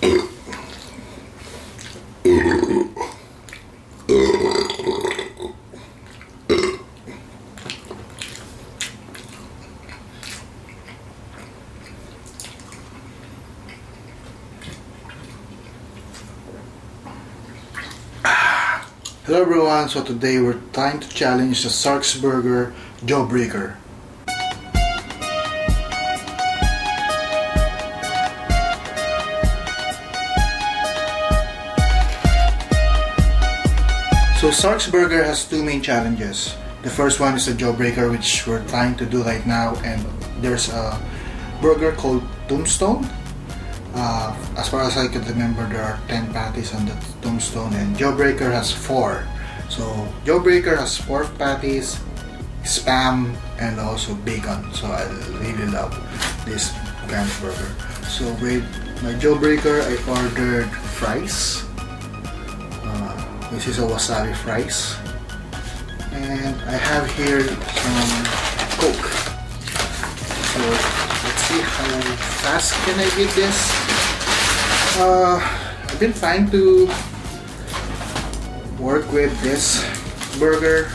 Hello everyone, so today we're trying to challenge the Zarks Jaw Breaker. So Zarks has two main challenges. The first one is the jaw breaker, which we're trying to do right now, and there's a burger called Tombstone. As far as I can remember, there are 10 patties on the Tombstone, and Jawbreaker has 4. So Jawbreaker has 4 patties, spam, and also bacon. So I really love this kind of burger. So with my Jawbreaker, I ordered fries. This is a wasabi fries, and I have here some Coke. So let's see how fast can I get this. I've been trying to work with this burger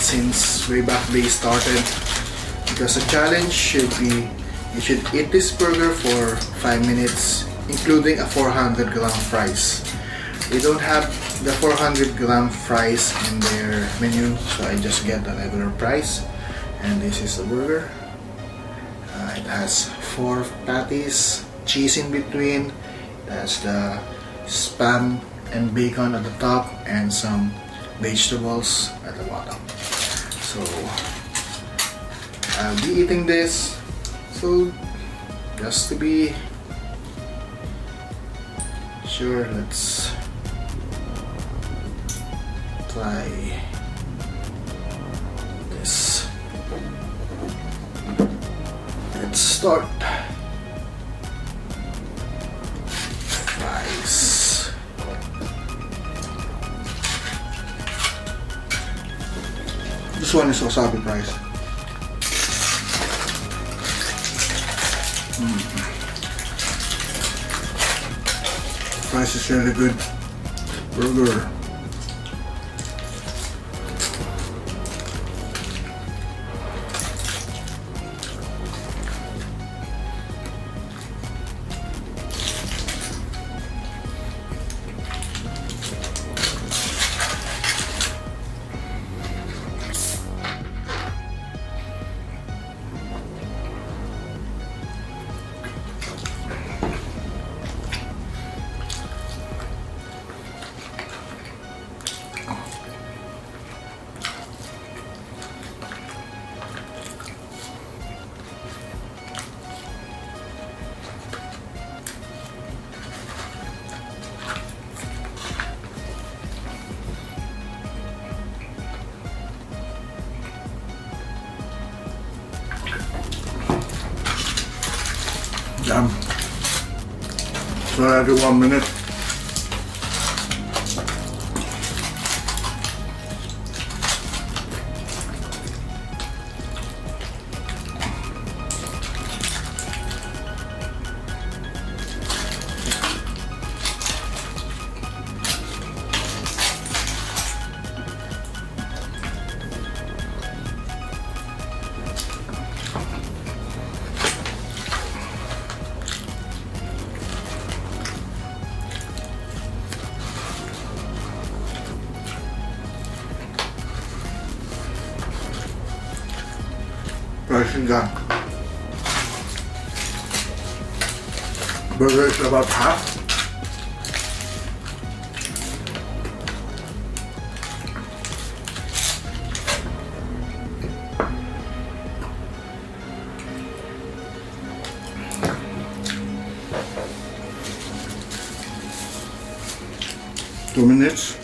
since way back they started, because the challenge should be you should eat this burger for 5 minutes, including a 400-gram fries. They don't have the 400-gram fries in their menu, so I just get the regular price. And this is the burger. It has 4 patties, cheese in between. It has the spam and bacon at the top, and some vegetables at the bottom. So I'll be eating this. So just to be sure, let's try this. Let's start. Fries. This one is wasabi fries. Fries is really good. Burger. Damn. So I do 1 minute. Rice is done. Burger is about half. Two minutes.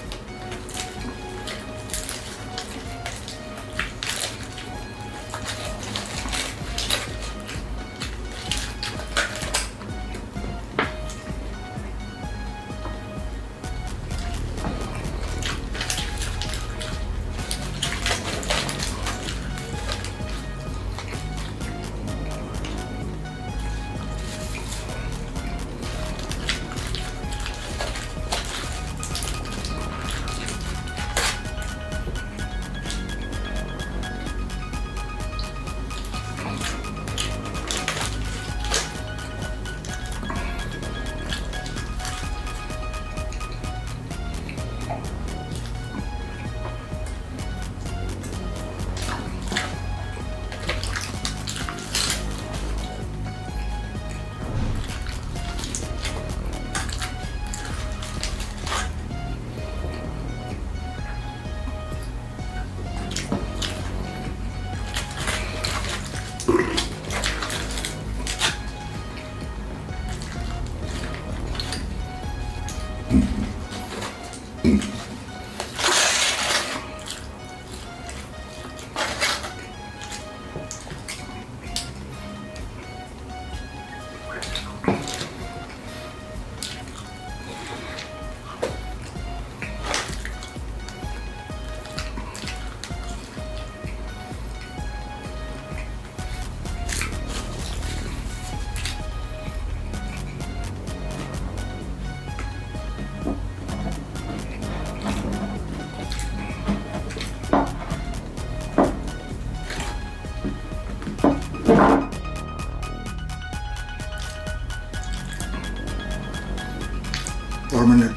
4 minutes.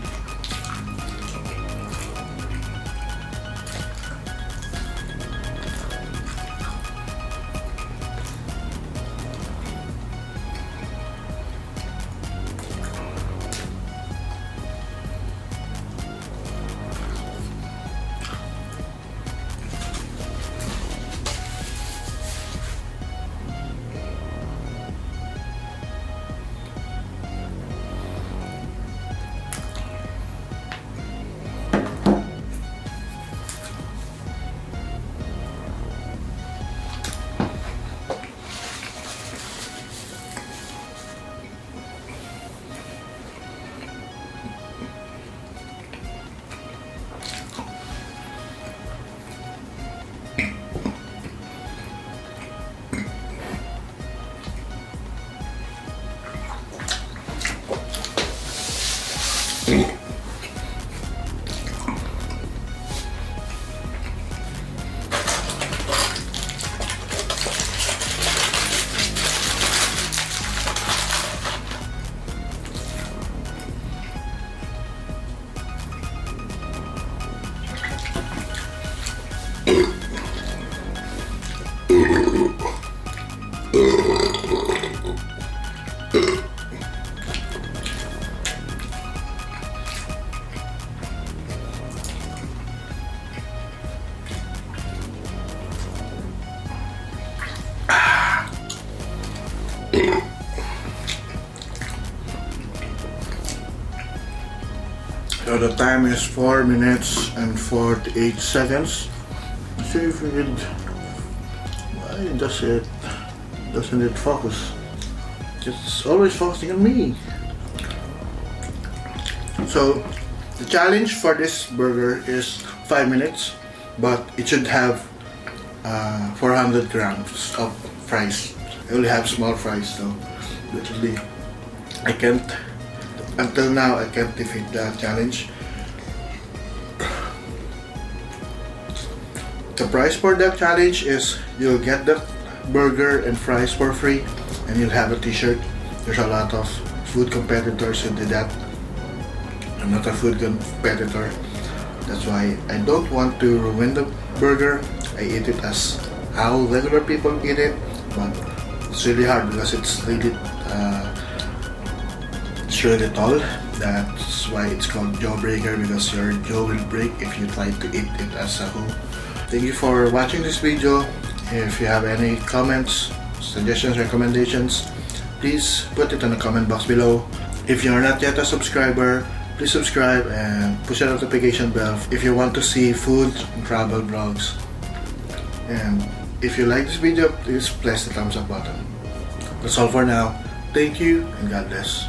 So the time is 4 minutes and 48 seconds. Let's see if we could. Why doesn't it focus? It's always focusing on me. So the challenge for this burger is 5 minutes, but it should have 400 grams of fries. I only have small fries, so literally until now I can't defeat the challenge. The price for that challenge is you'll get the burger and fries for free, and you'll have a t-shirt. There's a lot of food competitors who did that. I'm not a food competitor. That's why I don't want to ruin the burger. I eat it as how regular people eat it, but it's really hard because it's really tall. That's why it's called jaw breaker, because your jaw will break if you try to eat it as a whole. Thank you for watching this video. If you have any comments, suggestions, recommendations, please put it in the comment box below. If you are not yet a subscriber, please subscribe and push the notification bell if you want to see food and travel vlogs. And if you like this video, please press the thumbs up button. That's all for now. Thank you and God bless.